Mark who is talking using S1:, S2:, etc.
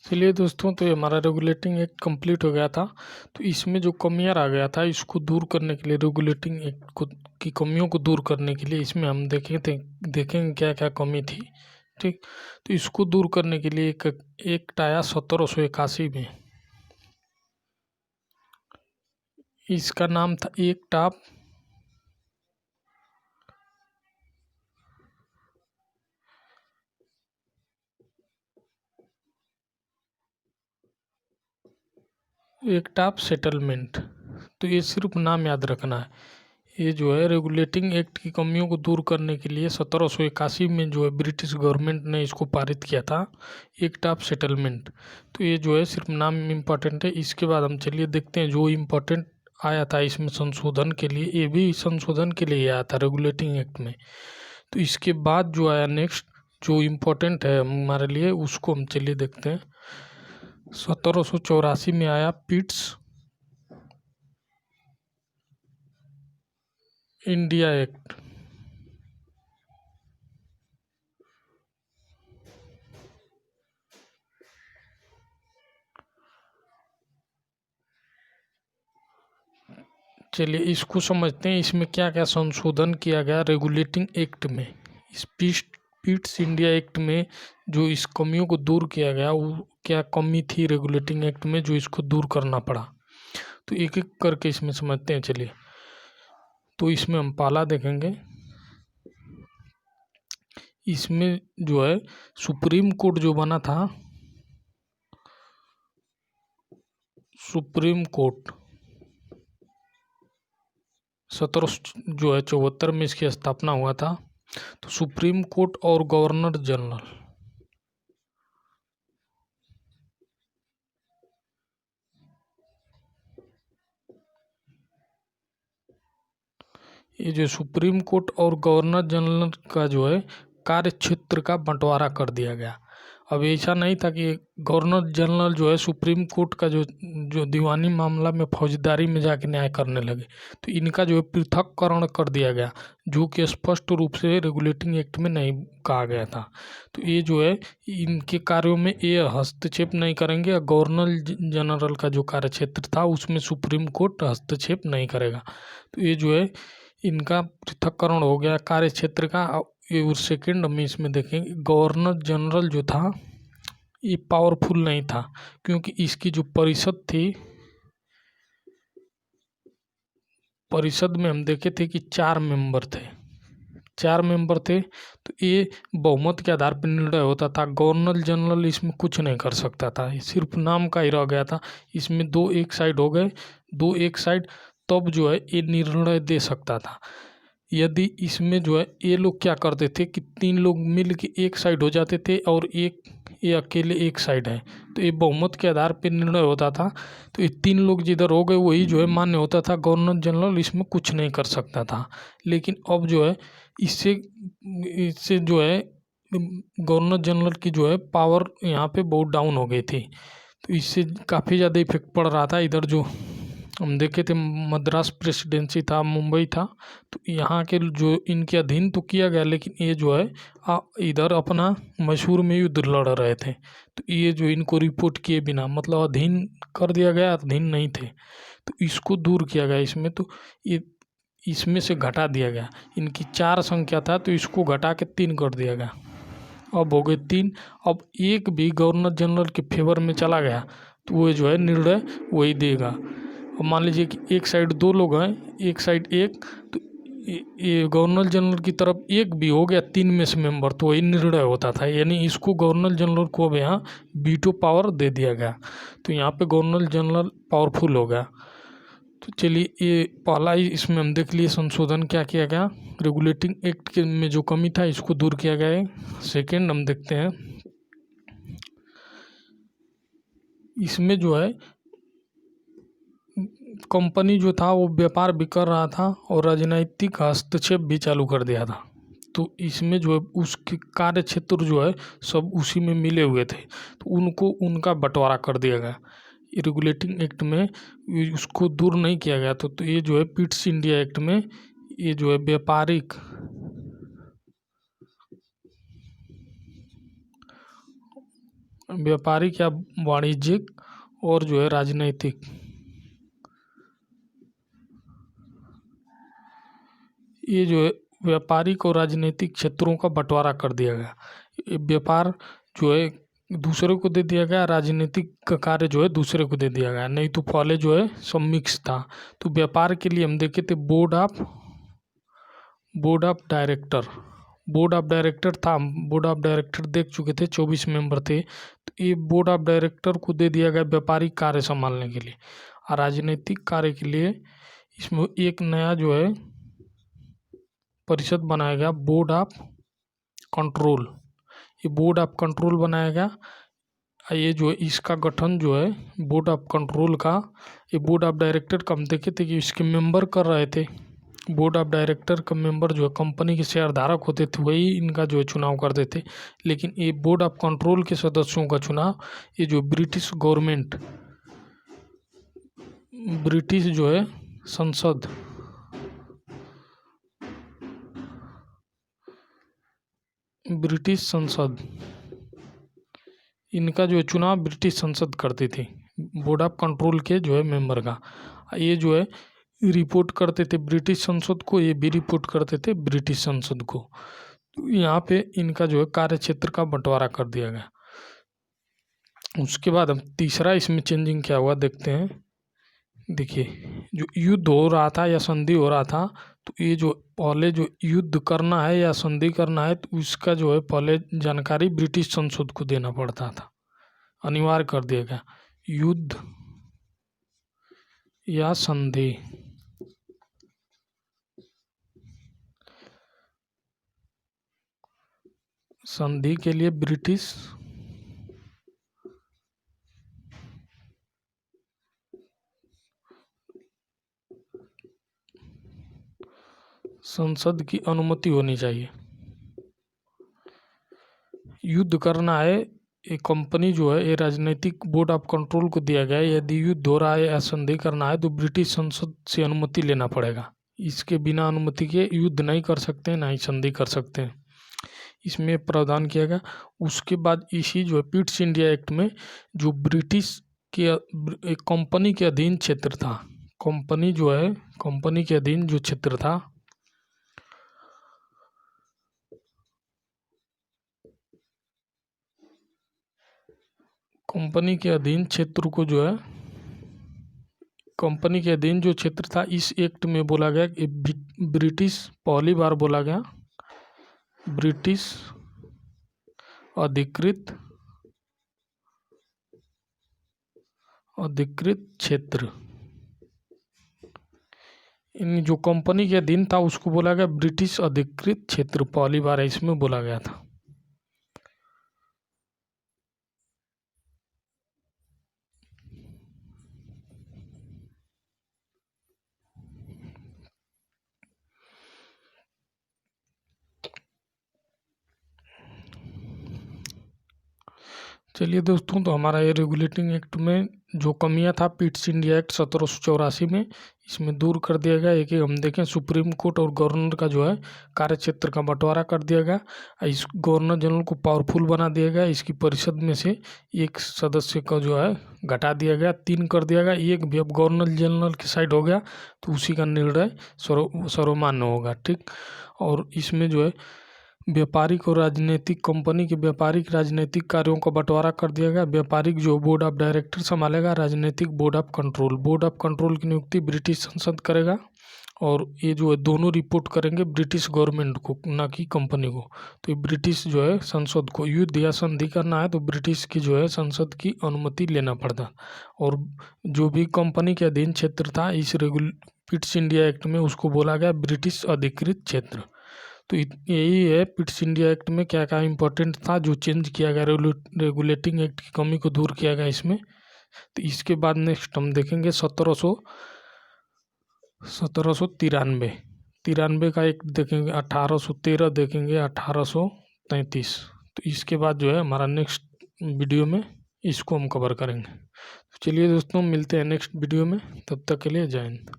S1: चलिए दोस्तों, तो ये हमारा रेगुलेटिंग एक्ट कंप्लीट हो गया था। तो इसमें जो कमियां आ गया था, इसको दूर करने के लिए, रेगुलेटिंग एक्ट को की कमियों को दूर करने के लिए इसमें हम देखेंगे क्या क्या कमी थी। ठीक, तो इसको दूर करने के लिए एक एक्ट आया 1781 में। इसका नाम था एक्ट ऑफ सेटलमेंट। तो ये सिर्फ नाम याद रखना है। ये जो है रेगुलेटिंग एक्ट की कमियों को दूर करने के लिए 1781 में जो है ब्रिटिश गवर्नमेंट ने इसको पारित किया था, एक्ट ऑफ सेटलमेंट। तो ये जो है सिर्फ नाम इम्पॉर्टेंट है। इसके बाद हम चलिए देखते हैं जो इम्पोर्टेंट आया था इसमें संशोधन के लिए। ये भी संशोधन के लिए आया था रेगुलेटिंग एक्ट में। तो इसके बाद जो आया नेक्स्ट जो इम्पोर्टेंट है हमारे लिए, उसको हम चलिए देखते हैं। 1784 में आया पिट्स इंडिया एक्ट। चलिए इसको समझते हैं, इसमें क्या क्या संशोधन किया गया रेगुलेटिंग एक्ट में। इस पिट्स इंडिया एक्ट में जो इस कमियों को दूर किया गया, वो क्या कमी थी रेगुलेटिंग एक्ट में जो इसको दूर करना पड़ा। तो एक एक करके इसमें समझते हैं। चलिए, तो इसमें हम पहला देखेंगे। इसमें जो है सुप्रीम कोर्ट जो बना था, सुप्रीम कोर्ट 1774 में इसकी स्थापना हुआ था। तो सुप्रीम कोर्ट और गवर्नर जनरल, ये जो सुप्रीम कोर्ट और गवर्नर जनरल का जो है कार्य क्षेत्र का बंटवारा कर दिया गया। अब ऐसा नहीं था कि गवर्नर जनरल जो है सुप्रीम कोर्ट का जो जो दीवानी मामला में फौजदारी में जाके न्याय करने लगे। तो इनका जो है पृथककरण कर दिया गया, जो कि स्पष्ट रूप से रेगुलेटिंग एक्ट में नहीं कहा गया था। तो ये जो है इनके कार्यों में ये हस्तक्षेप नहीं करेंगे। गवर्नर जनरल का जो कार्य क्षेत्र था उसमें सुप्रीम कोर्ट हस्तक्षेप नहीं करेगा। तो ये जो है इनका पृथक्करण हो गया कार्य क्षेत्र का। और सेकेंड हम इसमें देखेंगे, गवर्नर जनरल जो था ये पावरफुल नहीं था, क्योंकि इसकी जो परिषद थी, परिषद में हम देखे थे कि 4 मेंबर थे, 4 मेंबर थे। तो ये बहुमत के आधार पर निर्णय होता था। गवर्नर जनरल इसमें कुछ नहीं कर सकता था, ये सिर्फ नाम का ही रह गया था। इसमें 2 एक साइड हो गए, 2 एक साइड, तब जो है ये निर्णय दे सकता था। यदि इसमें जो है ये लोग क्या करते थे कि 3 लोग मिल के एक साइड हो जाते थे और एक ये अकेले एक साइड है, तो ये बहुमत के आधार पर निर्णय होता था। तो ये 3 लोग जिधर हो गए वही जो है मान्य होता था। गवर्नर जनरल इसमें कुछ नहीं कर सकता था। लेकिन अब जो है इससे इससे जो है गवर्नर जनरल की जो है पावर यहाँ पे बहुत डाउन हो गई थी। तो इससे काफ़ी ज़्यादा इफेक्ट पड़ रहा था। इधर जो हम देखे थे मद्रास प्रेसिडेंसी था, मुंबई था, तो यहाँ के जो इनके अधीन तो किया गया, लेकिन ये जो है इधर अपना मैसूर में युद्ध लड़ रहे थे। तो ये जो इनको रिपोर्ट किए बिना, मतलब अधीन कर दिया गया, अधीन नहीं थे। तो इसको दूर किया गया इसमें। तो ये इसमें से घटा दिया गया। इनकी 4 संख्या था तो इसको घटा के 3 कर दिया गया। अब हो गए 3। अब एक भी गवर्नर जनरल के फेवर में चला गया तो वो जो है निर्णय वही देगा। अब मान लीजिए कि एक साइड 2 लोग हैं, एक साइड एक, तो ये गवर्नर जनरल की तरफ एक भी हो गया 3 में से मेंबर, तो वही निर्णय होता था। यानी इसको गवर्नर जनरल को अब यहाँ वीटो पावर दे दिया गया। तो यहाँ पे गवर्नर जनरल पावरफुल हो गया। तो चलिए, ये पहला ही इसमें हम देख लिए संशोधन क्या किया गया, रेगुलेटिंग एक्ट के में जो कमी था इसको दूर किया गया है। सेकेंड हम देखते हैं, इसमें जो है कंपनी जो था वो व्यापार भी कर रहा था और राजनीतिक हस्तक्षेप भी चालू कर दिया था। तो इसमें जो है उसके कार्य क्षेत्र जो है सब उसी में मिले हुए थे, तो उनको उनका बंटवारा कर दिया गया। रेगुलेटिंग एक्ट में उसको दूर नहीं किया गया। तो ये जो है पिट्स इंडिया एक्ट में ये जो है व्यापारिक व्यापारिक या वाणिज्यिक और जो है राजनैतिक, ये जो है व्यापारिक और राजनीतिक क्षेत्रों का बंटवारा कर दिया गया। व्यापार जो है दूसरे को दे दिया गया, राजनीतिक का कार्य जो है दूसरे को दे दिया गया। नहीं तो पहले जो है सब मिक्स था। तो व्यापार के लिए हम देखे थे बोर्ड ऑफ डायरेक्टर था। हम बोर्ड ऑफ डायरेक्टर देख चुके थे, 24 मेंबर थे। तो ये बोर्ड ऑफ डायरेक्टर को दे दिया गया व्यापारिक कार्य संभालने के लिए। और राजनीतिक कार्य के लिए इसमें एक नया जो है परिषद बनाया गया, बोर्ड ऑफ कंट्रोल। ये बोर्ड ऑफ कंट्रोल बनाया गया। ये जो है इसका गठन जो है बोर्ड ऑफ कंट्रोल का, ये बोर्ड ऑफ डायरेक्टर का हम देखे थे कि इसके मेंबर कर रहे थे। बोर्ड ऑफ डायरेक्टर का मेंबर जो है कंपनी के शेयर धारक होते थे, वही इनका जो है चुनाव करते थे। लेकिन ये बोर्ड ऑफ कंट्रोल के सदस्यों का चुनाव ये जो ब्रिटिश गवर्नमेंट, ब्रिटिश जो है संसद, ब्रिटिश संसद, इनका जो है चुनाव ब्रिटिश संसद करती थी, बोर्ड ऑफ कंट्रोल के जो है मेंबर का। ये जो है रिपोर्ट करते थे ब्रिटिश संसद को, ये भी रिपोर्ट करते थे ब्रिटिश संसद को। तो यहाँ पे इनका जो है कार्य क्षेत्र का बंटवारा कर दिया गया। उसके बाद हम तीसरा इसमें चेंजिंग क्या हुआ देखते हैं। देखिए, जो युद्ध हो रहा था या संधि हो रहा था, तो ये जो पहले जो युद्ध करना है या संधि करना है, तो उसका जो है पहले जानकारी ब्रिटिश संसद को देना पड़ता था, अनिवार्य कर दिया गया। युद्ध या संधि, संधि के लिए ब्रिटिश संसद की अनुमति होनी चाहिए। युद्ध करना है, एक कंपनी जो है ये राजनीतिक बोर्ड ऑफ कंट्रोल को दिया गया है। यदि युद्ध हो रहा है या संधि करना है तो ब्रिटिश संसद से अनुमति लेना पड़ेगा। इसके बिना अनुमति के युद्ध नहीं कर सकते, ना ही संधि कर सकते हैं। इसमें प्रावधान किया गया। उसके बाद इसी जो है पिट्स इंडिया एक्ट में जो ब्रिटिश के एक कंपनी के अधीन क्षेत्र था, कंपनी जो है कंपनी के अधीन जो क्षेत्र था, कंपनी के अधीन क्षेत्र को जो है कंपनी के अधीन जो क्षेत्र था, इस एक्ट में बोला गया कि ब्रिटिश, पहली बार बोला गया ब्रिटिश अधिकृत क्षेत्र, इन जो कंपनी के अधीन था उसको बोला गया ब्रिटिश अधिकृत क्षेत्र। पहली बार इसमें बोला गया था। चलिए दोस्तों, तो हमारा ये रेगुलेटिंग एक्ट में जो कमियां था पिट्स इंडिया एक्ट 1784 में, इसमें दूर कर दिया गया। एक हम देखें, सुप्रीम कोर्ट और गवर्नर का जो है कार्य क्षेत्र का बंटवारा कर दिया गया। इस गवर्नर जनरल को पावरफुल बना दिया गया। इसकी परिषद में से एक सदस्य का जो है घटा दिया गया, 3 कर दिया गया। एक भी अब गवर्नर जनरल की साइड हो गया तो उसी का निर्णय सर्वमान्य होगा, ठीक। और इसमें जो है व्यापारिक और राजनीतिक, कंपनी के व्यापारिक राजनीतिक कार्यों का बंटवारा कर दिया गया। व्यापारिक जो बोर्ड ऑफ डायरेक्टर संभालेगा, राजनीतिक board of control. Board of control की नियुक्ति ब्रिटिश संसद करेगा और ये जो है दोनों रिपोर्ट करेंगे ब्रिटिश गवर्नमेंट को, ना कि कंपनी को। तो ये ब्रिटिश जो है संसद को युद्ध या संधि करना है तो ब्रिटिश की जो है संसद की अनुमति लेना पड़ता। और जो भी कंपनी के अधीन क्षेत्र था इस पिट्स इंडिया एक्ट में, उसको बोला गया ब्रिटिश अधिकृत क्षेत्र। तो यही है पिट्स इंडिया एक्ट में क्या क्या इंपॉर्टेंट था जो चेंज किया गया, रेगुलेटिंग एक्ट की कमी को दूर किया गया इसमें। तो इसके बाद नेक्स्ट हम देखेंगे 1793 का एक देखेंगे, 1813 देखेंगे, 1833। तो इसके बाद जो है हमारा नेक्स्ट वीडियो में इसको हम कवर करेंगे। तो चलिए दोस्तों, मिलते हैं नेक्स्ट वीडियो में, तब तक के लिए जय हिंद।